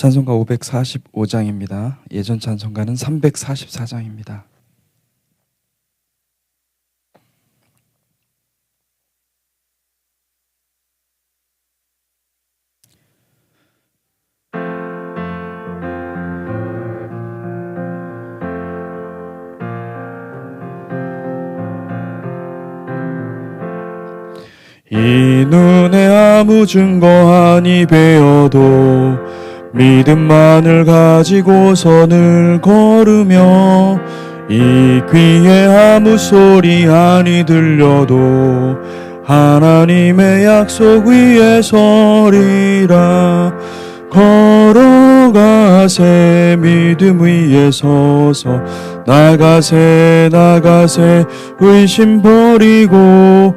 찬송가 545장입니다. 예전 찬송가는 344장입니다. 이 눈에 아무 증거 아니 베어도 믿음만을 가지고서 늘 걸으며 이 귀에 아무 소리 아니 들려도 하나님의 약속 위에 서리라. 걸어가세 믿음 위에 서서 나가세 의심 버리고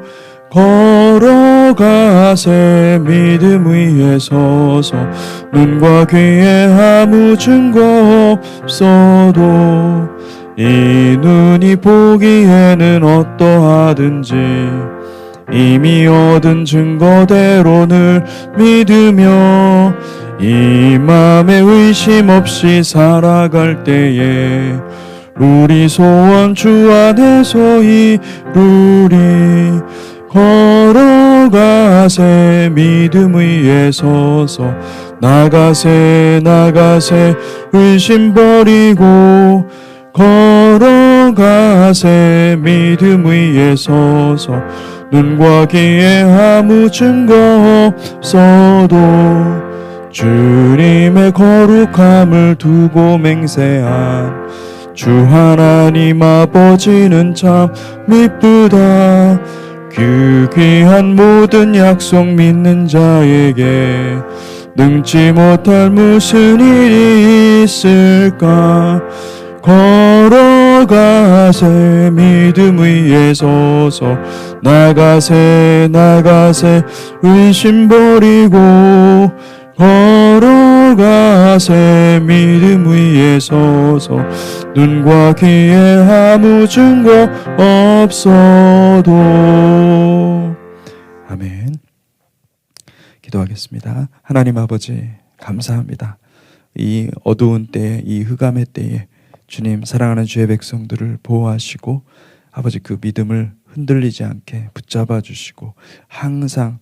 걸어가세 믿음 위에 서서 눈과 귀에 아무 증거 없어도 이 눈이 보기에는 어떠하든지 이미 얻은 증거대로 늘 믿으며 이 맘에 의심 없이 살아갈 때에 우리 소원 주 안에서 이루리. 걸어가세 믿음 위에 서서 나가세 의심 버리고 걸어가세 믿음 위에 서서 눈과 귀에 아무 증거 없어도 주님의 거룩함을 두고 맹세한 주 하나님 아버지는 참 미쁘다. 그 귀한 모든 약속 믿는 자에게 능치 못할 무슨 일이 있을까. 걸어가세 믿음 위에 서서 나가세 의심 버리고 걸어가세 믿음 위에 서서 눈과 귀에 아무 증거 없어도. 아멘. 기도하겠습니다. 하나님 아버지 감사합니다. 이 어두운 때에, 이 흑암의 때에 주님 사랑하는 주의 백성들을 보호하시고 아버지 그 믿음을 흔들리지 않게 붙잡아 주시고 항상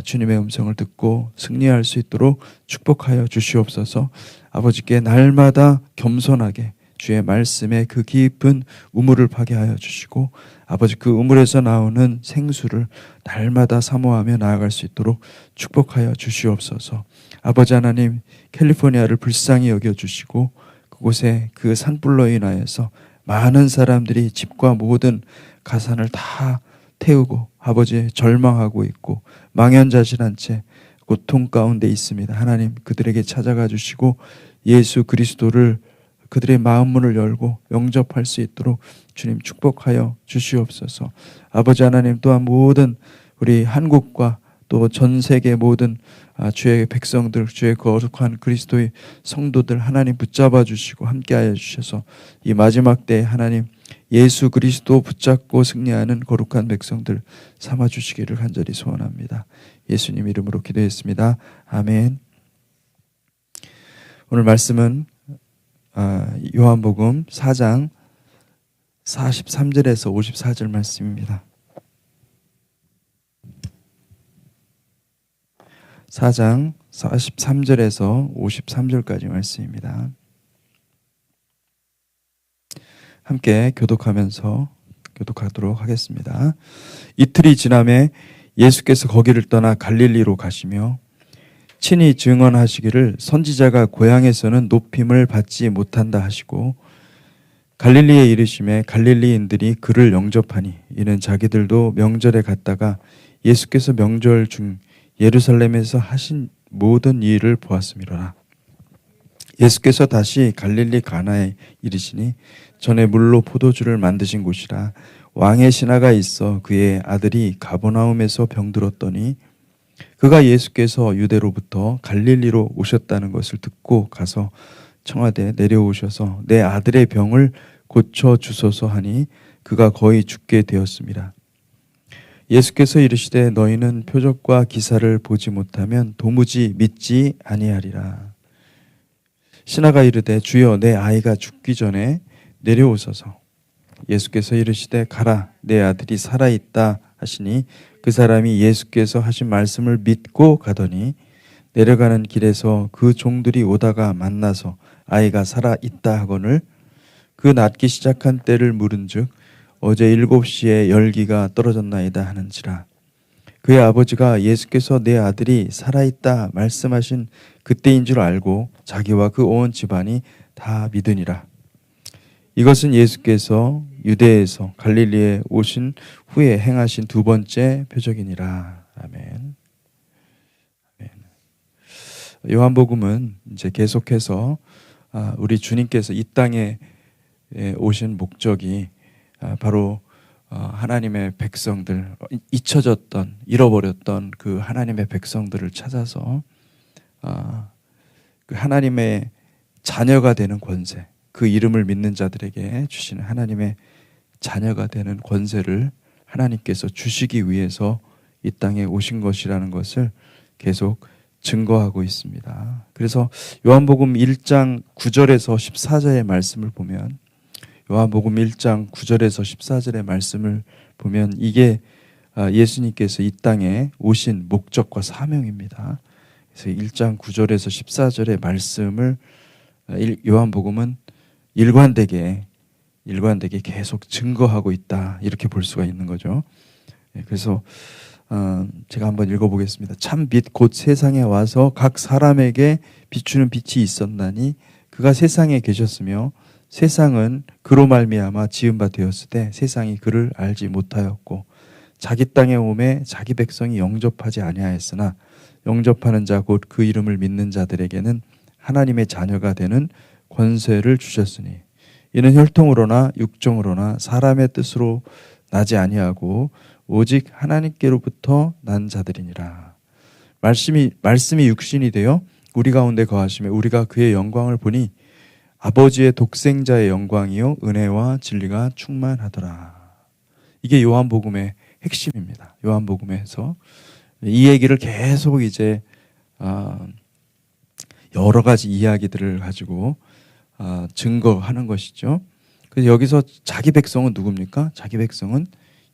주님의 음성을 듣고 승리할 수 있도록 축복하여 주시옵소서. 아버지께 날마다 겸손하게 주의 말씀에 그 깊은 우물을 파게 하여 주시고 아버지 그 우물에서 나오는 생수를 날마다 사모하며 나아갈 수 있도록 축복하여 주시옵소서. 아버지 하나님, 캘리포니아를 불쌍히 여겨주시고 그곳에 그 산불로 인하여서 많은 사람들이 집과 모든 가산을 다 태우고 아버지 절망하고 있고 망연자실한 채 고통 가운데 있습니다. 하나님, 그들에게 찾아가 주시고 예수 그리스도를 그들의 마음문을 열고 영접할 수 있도록 주님 축복하여 주시옵소서. 아버지 하나님, 또한 모든 우리 한국과 또 전 세계 모든 주의 백성들, 주의 거룩한 그리스도의 성도들 하나님 붙잡아 주시고 함께하여 주셔서 이 마지막 때에 하나님 예수 그리스도 붙잡고 승리하는 거룩한 백성들 삼아 주시기를 간절히 소원합니다. 예수님 이름으로 기도했습니다. 아멘. 오늘 말씀은 요한복음 4장 43절에서 54절 말씀입니다. 4장 43절에서 53절까지 말씀입니다. 함께 교독하도록 하겠습니다. 이틀이 지남에 예수께서 거기를 떠나 갈릴리로 가시며 친히 증언하시기를 선지자가 고향에서는 높임을 받지 못한다 하시고 갈릴리에 이르심에 갈릴리인들이 그를 영접하니 이는 자기들도 명절에 갔다가 예수께서 명절 중 예루살렘에서 하신 모든 일을 보았음이로라. 예수께서 다시 갈릴리 가나에 이르시니 전에 물로 포도주를 만드신 곳이라. 왕의 신하가 있어 그의 아들이 가버나움에서 병들었더니 그가 예수께서 유대로부터 갈릴리로 오셨다는 것을 듣고 가서 청하되 내려오셔서 내 아들의 병을 고쳐 주소서 하니 그가 거의 죽게 되었습니다. 예수께서 이르시되 너희는 표적과 기사를 보지 못하면 도무지 믿지 아니하리라. 신하가 이르되 주여 내 아이가 죽기 전에 내려오소서. 예수께서 이르시되 가라 내 아들이 살아있다 하시니 그 사람이 예수께서 하신 말씀을 믿고 가더니 내려가는 길에서 그 종들이 오다가 만나서 아이가 살아있다 하거늘 그 낫기 시작한 때를 물은즉 어제 7시에 열기가 떨어졌나이다 하는지라. 그의 아버지가 예수께서 내 아들이 살아있다 말씀하신 그때인 줄 알고 자기와 그 온 집안이 다 믿으니라. 이것은 예수께서 유대에서 갈릴리에 오신 후에 행하신 두 번째 표적이니라. 아멘. 아멘. 요한복음은 이제 계속해서 우리 주님께서 이 땅에 오신 목적이 바로 하나님의 백성들, 잊혀졌던, 잃어버렸던 그 하나님의 백성들을 찾아서 그 하나님의 자녀가 되는 권세, 그 이름을 믿는 자들에게 주시는 하나님의 자녀가 되는 권세를 하나님께서 주시기 위해서 이 땅에 오신 것이라는 것을 계속 증거하고 있습니다. 그래서 요한복음 1장 9절에서 14절의 말씀을 보면 요한복음 1장 9절에서 14절의 말씀을 보면 이게 예수님께서 이 땅에 오신 목적과 사명입니다. 그래서 1장 9절에서 14절의 말씀을 요한복음은 일관되게 계속 증거하고 있다 이렇게 볼 수가 있는 거죠. 그래서 제가 한번 읽어보겠습니다. 참 빛 곧 세상에 와서 각 사람에게 비추는 빛이 있었나니 그가 세상에 계셨으며 세상은 그로 말미암아 지은 바 되었으되 세상이 그를 알지 못하였고 자기 땅에 오매 자기 백성이 영접하지 아니하였으나 영접하는 자 곧 그 이름을 믿는 자들에게는 하나님의 자녀가 되는 권세를 주셨으니 이는 혈통으로나 육정으로나 사람의 뜻으로 나지 아니하고 오직 하나님께로부터 난 자들이니라. 말씀이 육신이 되어 우리 가운데 거하시며 우리가 그의 영광을 보니 아버지의 독생자의 영광이요 은혜와 진리가 충만하더라. 이게 요한복음의 핵심입니다. 요한복음에서 이 얘기를 계속 이제 여러 가지 이야기들을 가지고 증거하는 것이죠. 그래서 여기서 자기 백성은 누굽니까? 자기 백성은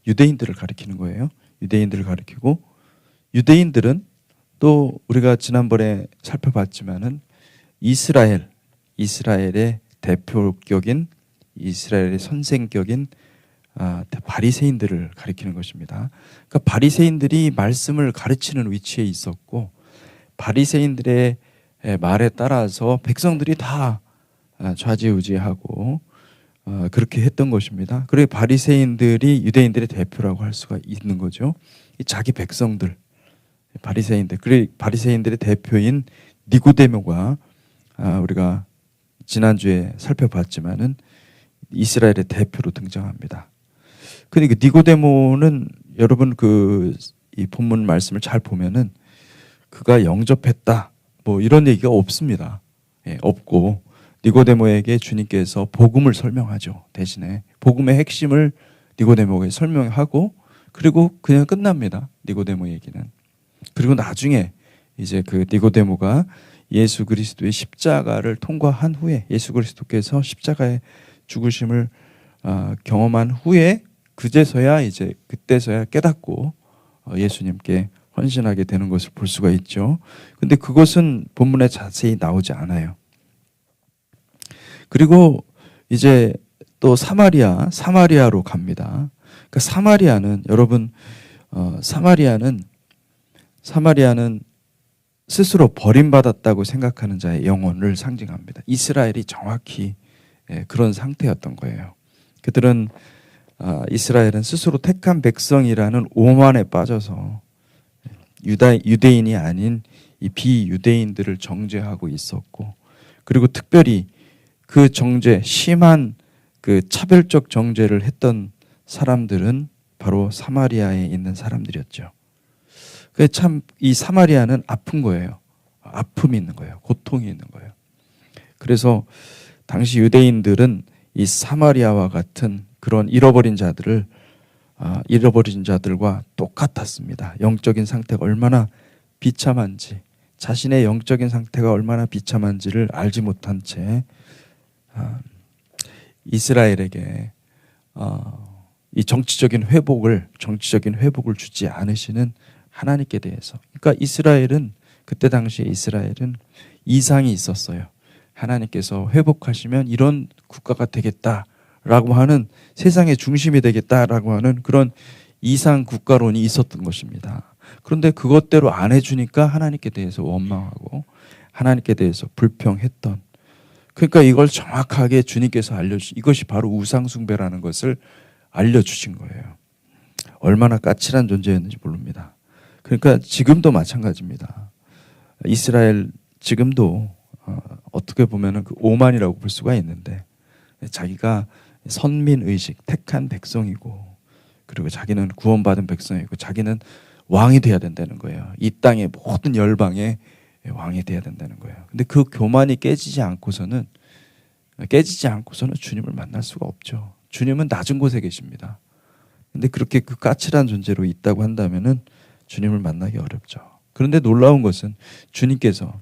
유대인들을 가리키는 거예요. 유대인들을 가리키고 유대인들은 또 우리가 지난번에 살펴봤지만은 이스라엘의 대표격인 이스라엘의 선생격인 바리새인들을 가리키는 것입니다. 그러니까 바리새인들이 말씀을 가르치는 위치에 있었고 바리새인들의 말에 따라서 백성들이 다 좌지우지하고 그렇게 했던 것입니다. 그리고 바리새인들이 유대인들의 대표라고 할 수가 있는 거죠. 자기 백성들, 바리새인들, 그리고 바리새인들의 대표인 니고데모가 우리가 지난주에 살펴봤지만은 이스라엘의 대표로 등장합니다. 그러니까 니고데모는 여러분 이 본문 말씀을 잘 보면은 그가 영접했다 뭐 이런 얘기가 없습니다. 없고 니고데모에게 주님께서 복음을 설명하죠. 대신에 복음의 핵심을 니고데모에게 설명하고 그리고 그냥 끝납니다. 니고데모 얘기는. 그리고 나중에 이제 그 니고데모가 예수 그리스도의 십자가를 통과한 후에 예수 그리스도께서 십자가의 죽으심을 경험한 후에 그때서야 깨닫고 예수님께 헌신하게 되는 것을 볼 수가 있죠. 근데 그것은 본문에 자세히 나오지 않아요. 그리고 이제 또 사마리아로 갑니다. 그러니까 사마리아는 여러분 사마리아는 스스로 버림받았다고 생각하는 자의 영혼을 상징합니다. 이스라엘이 정확히 그런 상태였던 거예요. 그들은 이스라엘은 스스로 택한 백성이라는 오만에 빠져서 유대인이 아닌 이 비유대인들을 정죄하고 있었고 그리고 특별히 그 심한 그 차별적 정죄를 했던 사람들은 바로 사마리아에 있는 사람들이었죠. 참 이 사마리아는 아픈 거예요. 아픔이 있는 거예요. 고통이 있는 거예요. 그래서 당시 유대인들은 이 사마리아와 같은 그런 잃어버린 자들과 똑같았습니다. 영적인 상태가 얼마나 비참한지 자신의 영적인 상태가 얼마나 비참한지를 알지 못한 채 이스라엘에게 이 정치적인 회복을 주지 않으시는 하나님께 대해서. 그러니까 이스라엘은 그때 당시에 이스라엘은 이상이 있었어요. 하나님께서 회복하시면 이런 국가가 되겠다라고 하는, 세상의 중심이 되겠다라고 하는 그런 이상 국가론이 있었던 것입니다. 그런데 그것대로 안 해주니까 하나님께 대해서 원망하고 하나님께 대해서 불평했던, 그러니까 이걸 정확하게 주님께서 알려주신, 이것이 바로 우상숭배라는 것을 알려주신 거예요. 얼마나 까칠한 존재였는지 모릅니다. 그러니까 지금도 마찬가지입니다. 이스라엘 지금도 어떻게 보면 그 오만이라고 볼 수가 있는데, 자기가 선민의식, 택한 백성이고, 그리고 자기는 구원받은 백성이고, 자기는 왕이 돼야 된다는 거예요. 이 땅의 모든 열방의 왕이 돼야 된다는 거예요. 근데 그 교만이 깨지지 않고서는 주님을 만날 수가 없죠. 주님은 낮은 곳에 계십니다. 근데 그렇게 그 까칠한 존재로 있다고 한다면은 주님을 만나기 어렵죠. 그런데 놀라운 것은 주님께서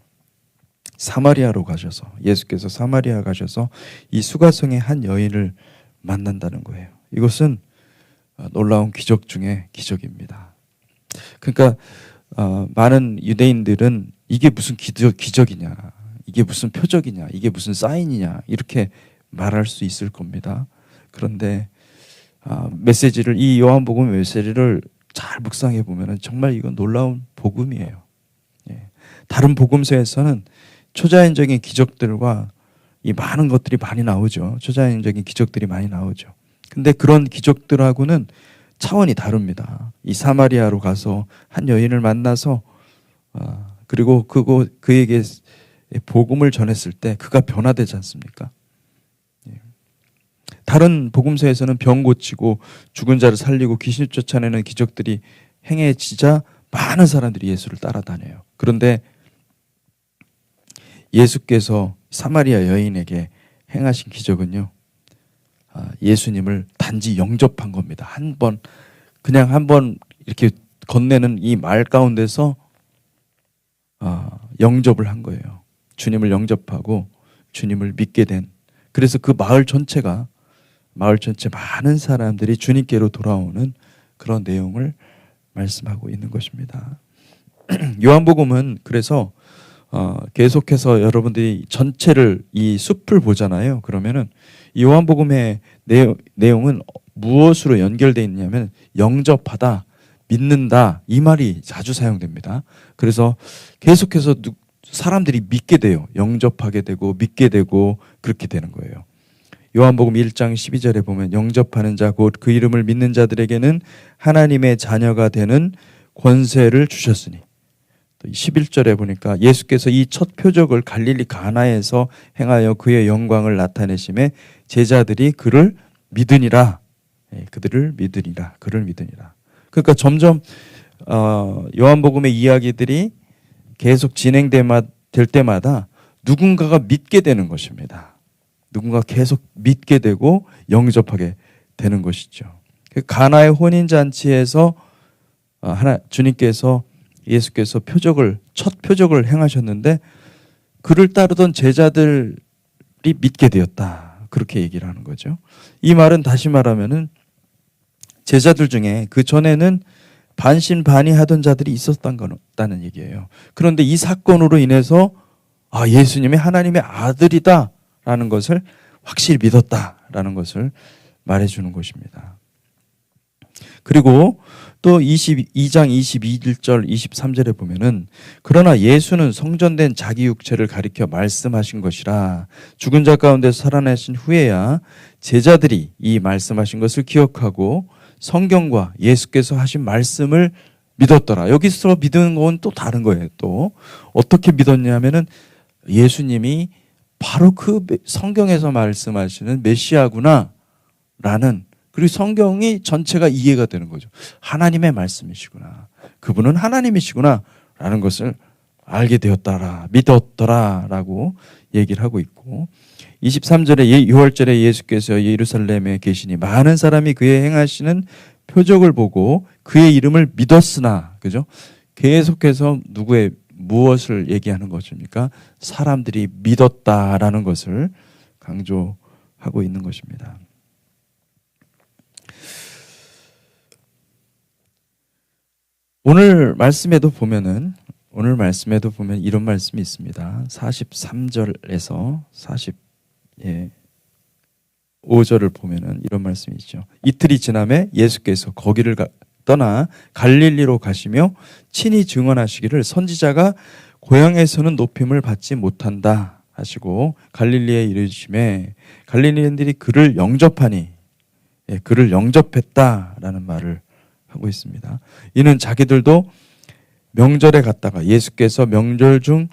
사마리아로 가셔서, 예수께서 사마리아 가셔서 이 수가성의 한 여인을 만난다는 거예요. 이것은 놀라운 기적 중에 기적입니다. 그러니까 많은 유대인들은 이게 무슨 기적이냐, 이게 무슨 표적이냐, 이게 무슨 사인이냐, 이렇게 말할 수 있을 겁니다. 그런데 메시지를, 이 요한복음 메시지를 잘 묵상해 보면 정말 이건 놀라운 복음이에요. 다른 복음서에서는 초자연적인 기적들과 이 많은 것들이 많이 나오죠. 초자연적인 기적들이 많이 나오죠. 근데 그런 기적들하고는 차원이 다릅니다. 이 사마리아로 가서 한 여인을 만나서 그리고 그에게 복음을 전했을 때 그가 변화되지 않습니까? 다른 복음서에서는 병 고치고 죽은 자를 살리고 귀신 쫓아내는 기적들이 행해지자 많은 사람들이 예수를 따라다녀요. 그런데 예수께서 사마리아 여인에게 행하신 기적은요, 예수님을 단지 영접한 겁니다. 한 번 이렇게 건네는 이 말 가운데서 영접을 한 거예요. 주님을 영접하고 주님을 믿게 된, 그래서 그 마을 전체 많은 사람들이 주님께로 돌아오는 그런 내용을 말씀하고 있는 것입니다. 요한복음은 그래서 계속해서 여러분들이 전체를, 이 숲을 보잖아요. 그러면은 이 요한복음의 내용은 무엇으로 연결되어 있냐면 영접하다, 믿는다, 이 말이 자주 사용됩니다. 그래서 계속해서 사람들이 믿게 돼요. 영접하게 되고 믿게 되고 그렇게 되는 거예요. 요한복음 1장 12절에 보면 영접하는 자 곧 그 이름을 믿는 자들에게는 하나님의 자녀가 되는 권세를 주셨으니, 또 11절에 보니까 예수께서 이 첫 표적을 갈릴리 가나에서 행하여 그의 영광을 나타내심에 제자들이 그를 믿으니라. 그를 믿으니라. 그러니까 점점 요한복음의 이야기들이 계속 진행될 때마다 누군가가 믿게 되는 것입니다. 누군가 계속 믿게 되고 영접하게 되는 것이죠. 가나의 혼인잔치에서 예수께서 첫 표적을 행하셨는데 그를 따르던 제자들이 믿게 되었다. 그렇게 얘기를 하는 거죠. 이 말은 다시 말하면은 제자들 중에 그 전에는 반신반의하던 자들이 있었다는 얘기예요. 그런데 이 사건으로 인해서 예수님이 하나님의 아들이다라는 것을 확실히 믿었다라는 것을 말해주는 것입니다. 그리고 또 22장 22절 23절에 보면은 그러나 예수는 성전된 자기 육체를 가리켜 말씀하신 것이라 죽은 자 가운데서 살아나신 후에야 제자들이 이 말씀하신 것을 기억하고 성경과 예수께서 하신 말씀을 믿었더라. 여기서 믿는 건 또 다른 거예요. 또 어떻게 믿었냐면은 예수님이 바로 그 성경에서 말씀하시는 메시아구나 라는, 그리고 성경이 전체가 이해가 되는 거죠. 하나님의 말씀이시구나, 그분은 하나님이시구나 라는 것을 알게 되었더라, 믿었더라 라고 얘기를 하고 있고, 23절에 6월절에 예수께서 예루살렘에 계시니 많은 사람이 그의 행하시는 표적을 보고 그의 이름을 믿었으나, 그죠? 계속해서 누구의 무엇을 얘기하는 것입니까? 사람들이 믿었다라는 것을 강조하고 있는 것입니다. 오늘 말씀에도 보면 이런 말씀이 있습니다. 43절에서 45절을 보면은 이런 말씀이 있죠. 이틀이 지남에 예수께서 거기를 떠나 갈릴리로 가시며 친히 증언하시기를 선지자가 고향에서는 높임을 받지 못한다 하시고 갈릴리에 이르시매 갈릴리인들이 그를 영접하니 그를 영접했다라는 말을 하고 있습니다. 이는 자기들도 명절에 갔다가 예수께서 명절 중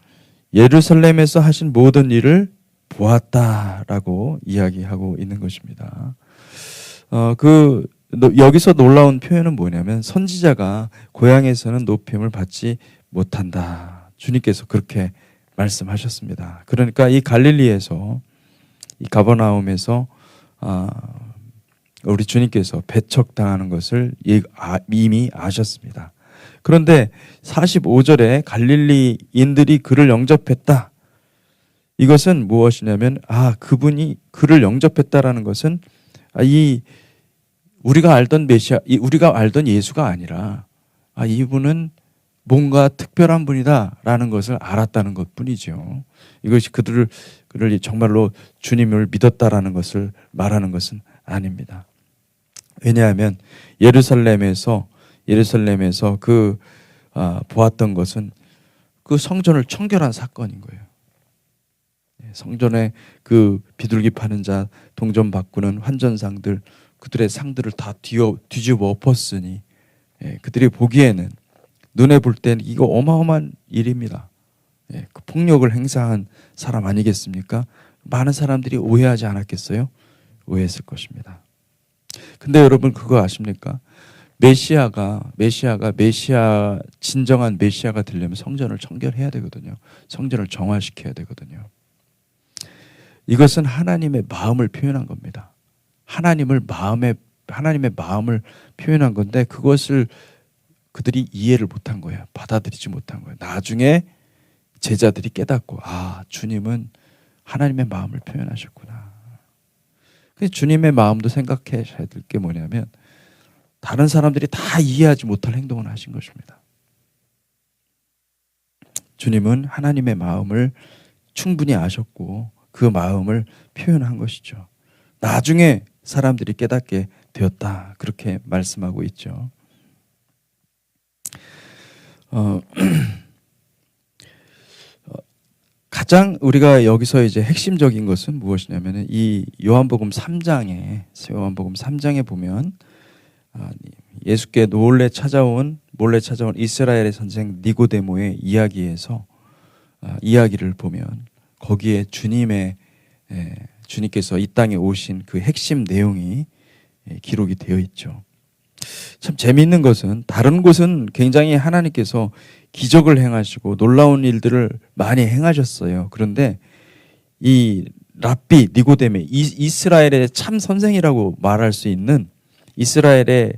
예루살렘에서 하신 모든 일을 보았다라고 이야기하고 있는 것입니다. 여기서 놀라운 표현은 뭐냐면 선지자가 고향에서는 높임을 받지 못한다. 주님께서 그렇게 말씀하셨습니다. 그러니까 이 갈릴리에서 이 가버나움에서 우리 주님께서 배척당하는 것을 이미 아셨습니다. 그런데 45절에 갈릴리인들이 그를 영접했다. 이것은 무엇이냐면 그분이 그를 영접했다라는 것은 우리가 알던 메시아, 우리가 알던 예수가 아니라 이분은 뭔가 특별한 분이다라는 것을 알았다는 것뿐이죠. 이것이 그들을 정말로 주님을 믿었다라는 것을 말하는 것은 아닙니다. 왜냐하면 예루살렘에서 보았던 것은 그 성전을 청결한 사건인 거예요. 성전에 그 비둘기 파는 자, 동전 바꾸는 환전상들, 그들의 상들을 다 뒤집어 엎었으니 그들이 보기에는 눈에 볼 때는 이거 어마어마한 일입니다. 그 폭력을 행사한 사람 아니겠습니까? 많은 사람들이 오해하지 않았겠어요? 오해했을 것입니다. 근데 여러분 그거 아십니까? 진정한 메시아가 되려면 성전을 청결해야 되거든요. 성전을 정화시켜야 되거든요. 이것은 하나님의 마음을 표현한 겁니다. 하나님의 마음을 표현한 건데 그것을 그들이 이해를 못한 거예요. 받아들이지 못한 거예요. 나중에 제자들이 깨닫고 주님은 하나님의 마음을 표현하셨구나. 그래서 주님의 마음도 생각하셔야 될 게 뭐냐면 다른 사람들이 다 이해하지 못할 행동을 하신 것입니다. 주님은 하나님의 마음을 충분히 아셨고 그 마음을 표현한 것이죠. 나중에 사람들이 깨닫게 되었다. 그렇게 말씀하고 있죠. 가장 우리가 여기서 이제 핵심적인 것은 무엇이냐면 이 요한복음 3장에 보면 예수께 몰래 찾아온 이스라엘의 선생 니고데모의 이야기에서 이야기를 보면 거기에 주님께서 이 땅에 오신 그 핵심 내용이 기록이 되어 있죠. 참 재미있는 것은 다른 곳은 굉장히 하나님께서 기적을 행하시고 놀라운 일들을 많이 행하셨어요. 그런데 이 랍비 니고데모, 이스라엘의 참 선생이라고 말할 수 있는 이스라엘의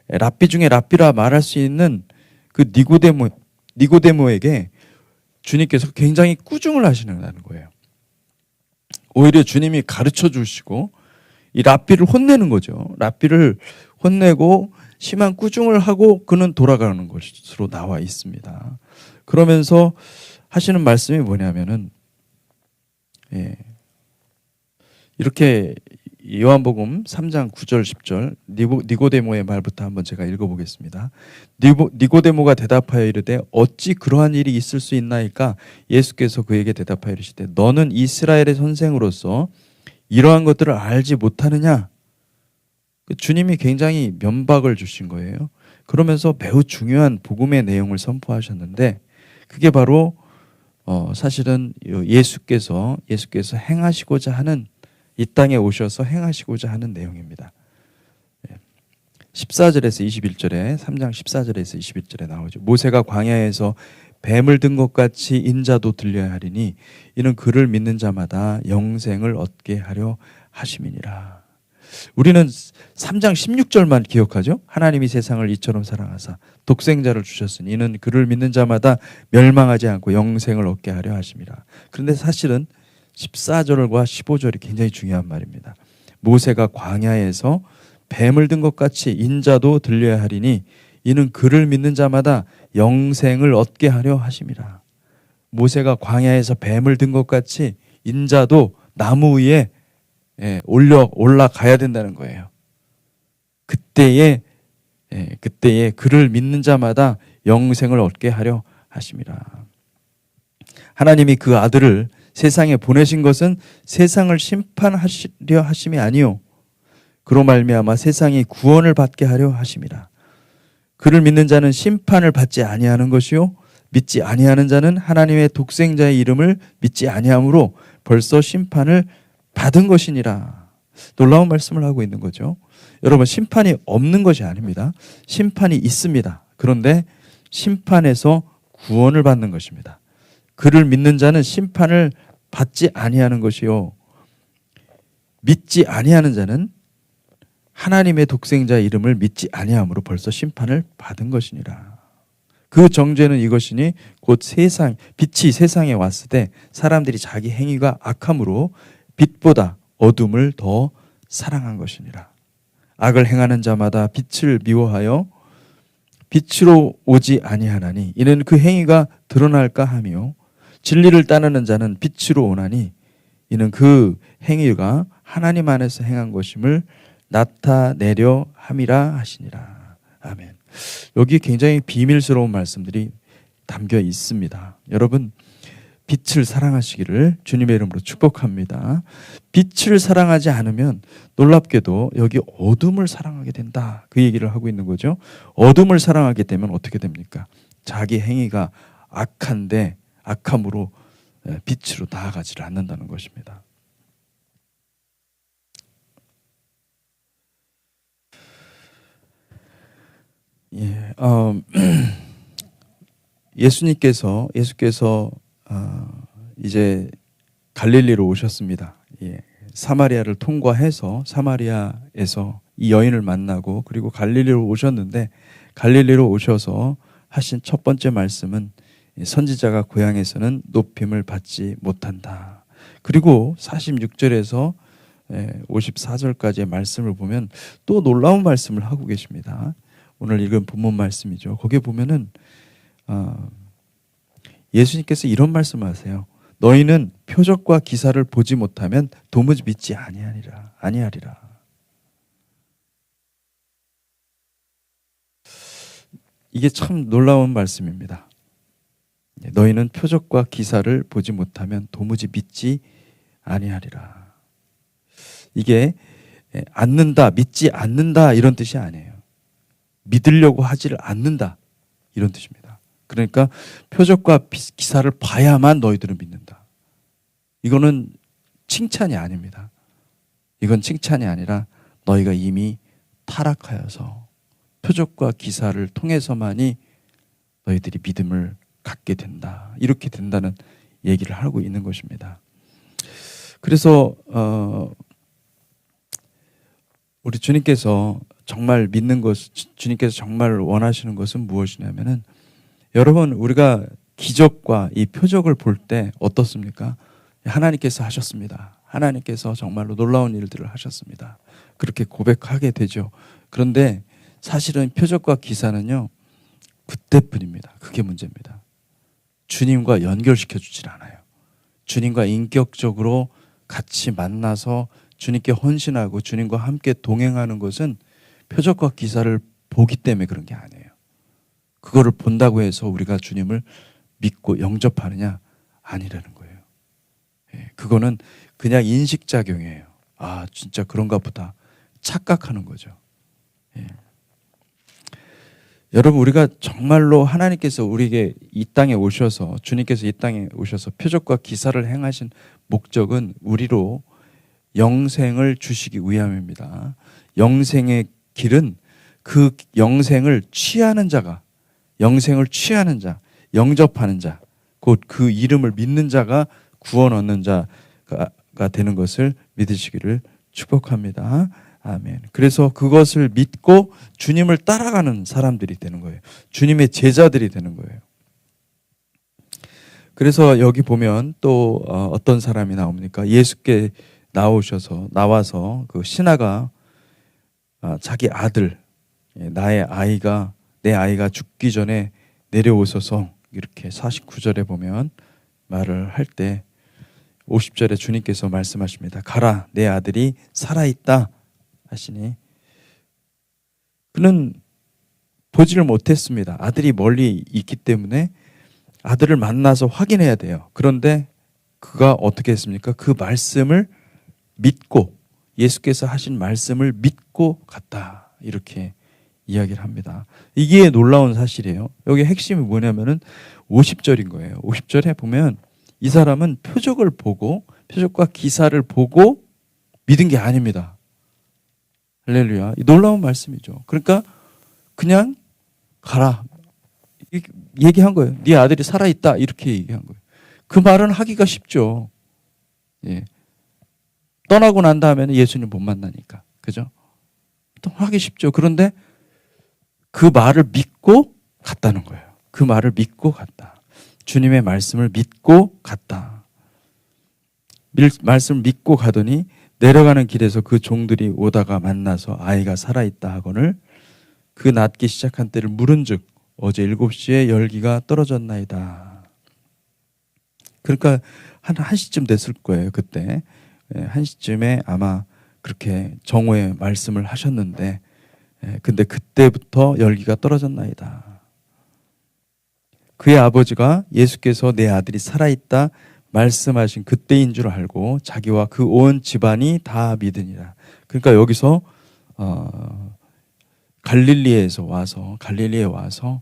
랍비 중에 랍비라 말할 수 있는 그 니고데모에게 주님께서 굉장히 꾸중을 하시는다는 거예요. 오히려 주님이 가르쳐 주시고 이 랍비를 혼내는 거죠. 랍비를 혼내고 심한 꾸중을 하고 그는 돌아가는 것으로 나와 있습니다. 그러면서 하시는 말씀이 뭐냐면은 이렇게 요한복음 3장 9절 10절 니고데모의 말부터 한번 제가 읽어보겠습니다. 니고데모가 대답하여 이르되 어찌 그러한 일이 있을 수 있나이까? 예수께서 그에게 대답하여 이르시되 너는 이스라엘의 선생으로서 이러한 것들을 알지 못하느냐? 주님이 굉장히 면박을 주신 거예요. 그러면서 매우 중요한 복음의 내용을 선포하셨는데 그게 바로 사실은 예수께서 행하시고자 하는 이 땅에 오셔서 행하시고자 하는 내용입니다. 14절에서 21절에 3장 14절에서 21절에 나오죠. 모세가 광야에서 뱀을 든 것 같이 인자도 들려야 하리니 이는 그를 믿는 자마다 영생을 얻게 하려 하심이니라. 우리는 3장 16절만 기억하죠. 하나님이 세상을 이처럼 사랑하사 독생자를 주셨으니 이는 그를 믿는 자마다 멸망하지 않고 영생을 얻게 하려 하심이라. 그런데 사실은 14절과 15절이 굉장히 중요한 말입니다. 모세가 광야에서 뱀을 든 것 같이 인자도 들려야 하리니 이는 그를 믿는 자마다 영생을 얻게 하려 하심이라. 모세가 광야에서 뱀을 든 것 같이 인자도 나무 위에 올라가야 된다는 거예요. 그때에 그를 믿는 자마다 영생을 얻게 하려 하심이라. 하나님이 그 아들을 세상에 보내신 것은 세상을 심판하시려 하심이 아니요 그로 말미암아 세상이 구원을 받게 하려 하심이라. 그를 믿는 자는 심판을 받지 아니하는 것이요 믿지 아니하는 자는 하나님의 독생자의 이름을 믿지 아니하므로 벌써 심판을 받은 것이니라. 놀라운 말씀을 하고 있는 거죠. 여러분, 심판이 없는 것이 아닙니다. 심판이 있습니다. 그런데 심판에서 구원을 받는 것입니다. 그를 믿는 자는 심판을 받지 아니하는 것이요 믿지 아니하는 자는 하나님의 독생자의 이름을 믿지 아니함으로 벌써 심판을 받은 것이니라. 그 정죄는 이것이니 곧 빛이 세상에 왔을 때 사람들이 자기 행위가 악함으로 빛보다 어둠을 더 사랑한 것이니라. 악을 행하는 자마다 빛을 미워하여 빛으로 오지 아니하나니 이는 그 행위가 드러날까 하며 진리를 따르는 자는 빛으로 오나니 이는 그 행위가 하나님 안에서 행한 것임을 나타내려 함이라 하시니라. 아멘. 여기 굉장히 비밀스러운 말씀들이 담겨 있습니다. 여러분, 빛을 사랑하시기를 주님의 이름으로 축복합니다. 빛을 사랑하지 않으면 놀랍게도 여기 어둠을 사랑하게 된다. 그 얘기를 하고 있는 거죠. 어둠을 사랑하게 되면 어떻게 됩니까? 자기 행위가 악한데 악함으로 빛으로 나아가지를 않는다는 것입니다. 예수께서 이제 갈릴리로 오셨습니다. 사마리아를 통과해서 사마리아에서 이 여인을 만나고 그리고 갈릴리로 오셨는데 갈릴리로 오셔서 하신 첫 번째 말씀은 선지자가 고향에서는 높임을 받지 못한다. 그리고 46절에서 54절까지의 말씀을 보면 또 놀라운 말씀을 하고 계십니다. 오늘 읽은 본문 말씀이죠. 거기에 보면은 예수님께서 이런 말씀을 하세요. 너희는 표적과 기사를 보지 못하면 도무지 믿지 아니하리라. 이게 참 놀라운 말씀입니다. 너희는 표적과 기사를 보지 못하면 도무지 믿지 아니하리라. 이게 않는다, 믿지 않는다 이런 뜻이 아니에요. 믿으려고 하지를 않는다 이런 뜻입니다. 그러니까 표적과 기사를 봐야만 너희들은 믿는다. 이거는 칭찬이 아닙니다. 이건 칭찬이 아니라 너희가 이미 타락하여서 표적과 기사를 통해서만이 너희들이 믿음을 갖게 된다. 이렇게 된다는 얘기를 하고 있는 것입니다. 그래서 우리 주님께서 정말 믿는 것, 주님께서 정말 원하시는 것은 무엇이냐면은 여러분, 우리가 기적과 이 표적을 볼 때 어떻습니까? 하나님께서 하셨습니다. 하나님께서 정말로 놀라운 일들을 하셨습니다. 그렇게 고백하게 되죠. 그런데 사실은 표적과 기사는요, 그때뿐입니다. 그게 문제입니다. 주님과 연결시켜 주질 않아요. 주님과 인격적으로 같이 만나서 주님께 헌신하고 주님과 함께 동행하는 것은 표적과 기사를 보기 때문에 그런 게 아니에요. 그거를 본다고 해서 우리가 주님을 믿고 영접하느냐? 아니라는 거예요. 그거는 그냥 인식작용이에요. 아, 진짜 그런가 보다. 착각하는 거죠. 여러분, 우리가 정말로 하나님께서 우리에게 이 땅에 오셔서, 주님께서 이 땅에 오셔서 표적과 기사를 행하신 목적은 우리로 영생을 주시기 위함입니다. 영생의 길은 그 영생을 취하는 자가, 영생을 취하는 자, 영접하는 자, 곧 그 이름을 믿는 자가 구원 얻는 자가 되는 것을 믿으시기를 축복합니다. 아멘. 그래서 그것을 믿고 주님을 따라가는 사람들이 되는 거예요. 주님의 제자들이 되는 거예요. 그래서 여기 보면 또 어떤 사람이 나옵니까? 예수께 나와서 그 신하가 자기 아들, 내 아이가 죽기 전에 내려오소서, 이렇게 49절에 보면 말을 할 때 50절에 주님께서 말씀하십니다. 가라, 내 아들이 살아있다 하시니 그는 보지를 못했습니다. 아들이 멀리 있기 때문에 아들을 만나서 확인해야 돼요. 그런데 그가 어떻게 했습니까? 그 말씀을 믿고, 예수께서 하신 말씀을 믿고 갔다, 이렇게 이야기를 합니다. 이게 놀라운 사실이에요. 여기 핵심이 뭐냐면은 50절인 거예요. 50절에 보면 이 사람은 표적과 기사를 보고 믿은 게 아닙니다. 할렐루야. 놀라운 말씀이죠. 그러니까 그냥 가라, 얘기한 거예요. 네 아들이 살아있다, 이렇게 얘기한 거예요. 그 말은 하기가 쉽죠. 예. 떠나고 난 다음에는 예수님 못 만나니까. 그죠? 또 하기 쉽죠. 그런데 그 말을 믿고 갔다는 거예요. 그 말을 믿고 갔다. 주님의 말씀을 믿고 갔다. 말씀을 믿고 가더니 내려가는 길에서 그 종들이 오다가 만나서 아이가 살아있다 하거늘 그 낫기 시작한 때를 물은즉 어제 7시에 열기가 떨어졌나이다. 그러니까 한 1시쯤 됐을 거예요. 그때 1시쯤에 아마 그렇게 정오에 말씀을 하셨는데, 근데 그때부터 열기가 떨어졌나이다. 그의 아버지가 예수께서 내 아들이 살아있다 말씀하신 그때인 줄 알고 자기와 그 온 집안이 다 믿으니라. 그러니까 여기서 갈릴리에 와서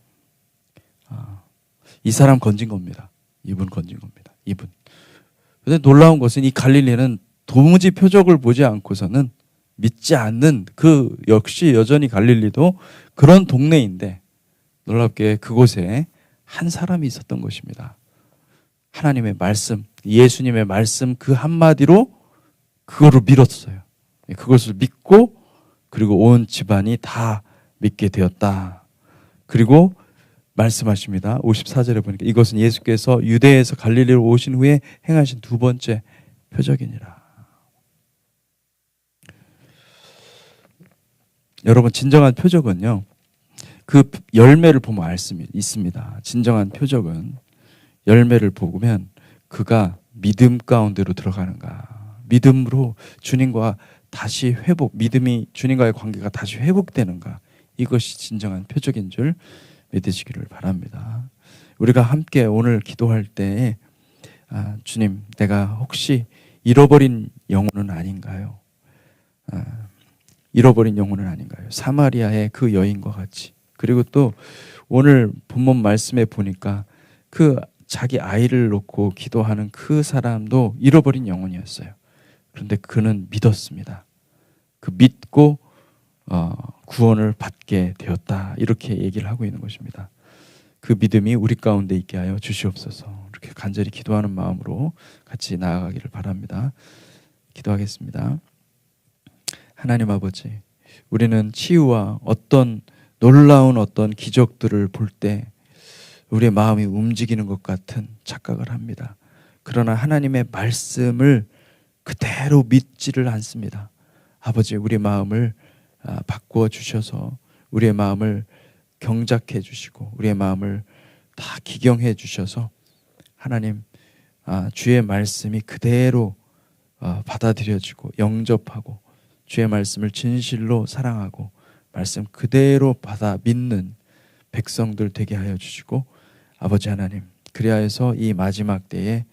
이 사람 건진 겁니다. 이분 건진 겁니다. 이분. 근데 놀라운 것은 이 갈릴리는 도무지 표적을 보지 않고서는 믿지 않는, 그 역시 여전히 갈릴리도 그런 동네인데 놀랍게 그곳에 한 사람이 있었던 것입니다. 하나님의 말씀, 예수님의 말씀 그 한마디로 그거를 믿었어요. 그것을 믿고 그리고 온 집안이 다 믿게 되었다. 그리고 말씀하십니다. 54절에 보니까 이것은 예수께서 유대에서 갈릴리로 오신 후에 행하신 두 번째 표적이니라. 여러분, 진정한 표적은요, 그 열매를 보면 알 수 있습니다. 진정한 표적은 열매를 보면 그가 믿음 가운데로 들어가는가, 믿음으로 주님과 다시 믿음이 주님과의 관계가 다시 회복되는가, 이것이 진정한 표적인 줄 믿으시기를 바랍니다. 우리가 함께 오늘 기도할 때에 주님, 내가 혹시 잃어버린 영혼은 아닌가요? 잃어버린 영혼은 아닌가요? 사마리아의 그 여인과 같이. 그리고 또 오늘 본문 말씀에 보니까 그 자기 아이를 놓고 기도하는 그 사람도 잃어버린 영혼이었어요. 그런데 그는 믿었습니다. 그 믿고 구원을 받게 되었다, 이렇게 얘기를 하고 있는 것입니다. 그 믿음이 우리 가운데 있게 하여 주시옵소서. 이렇게 간절히 기도하는 마음으로 같이 나아가기를 바랍니다. 기도하겠습니다. 하나님 아버지, 우리는 치유와 놀라운 기적들을 볼 때 우리의 마음이 움직이는 것 같은 착각을 합니다. 그러나 하나님의 말씀을 그대로 믿지를 않습니다. 아버지, 우리 마음을 바꾸어 주셔서 우리의 마음을 경작해 주시고 우리의 마음을 다 기경해 주셔서 하나님, 주의 말씀이 그대로 받아들여지고 영접하고 주의 말씀을 진실로 사랑하고 말씀 그대로 받아 믿는 백성들 되게 하여 주시고, 아버지 하나님, 그리하여서 이 마지막 때에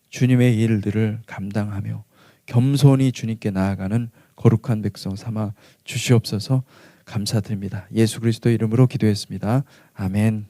주님의 일들을 감당하며 겸손히 주님께 나아가는 거룩한 백성 삼아 주시옵소서. 감사드립니다. 예수 그리스도 이름으로 기도했습니다. 아멘.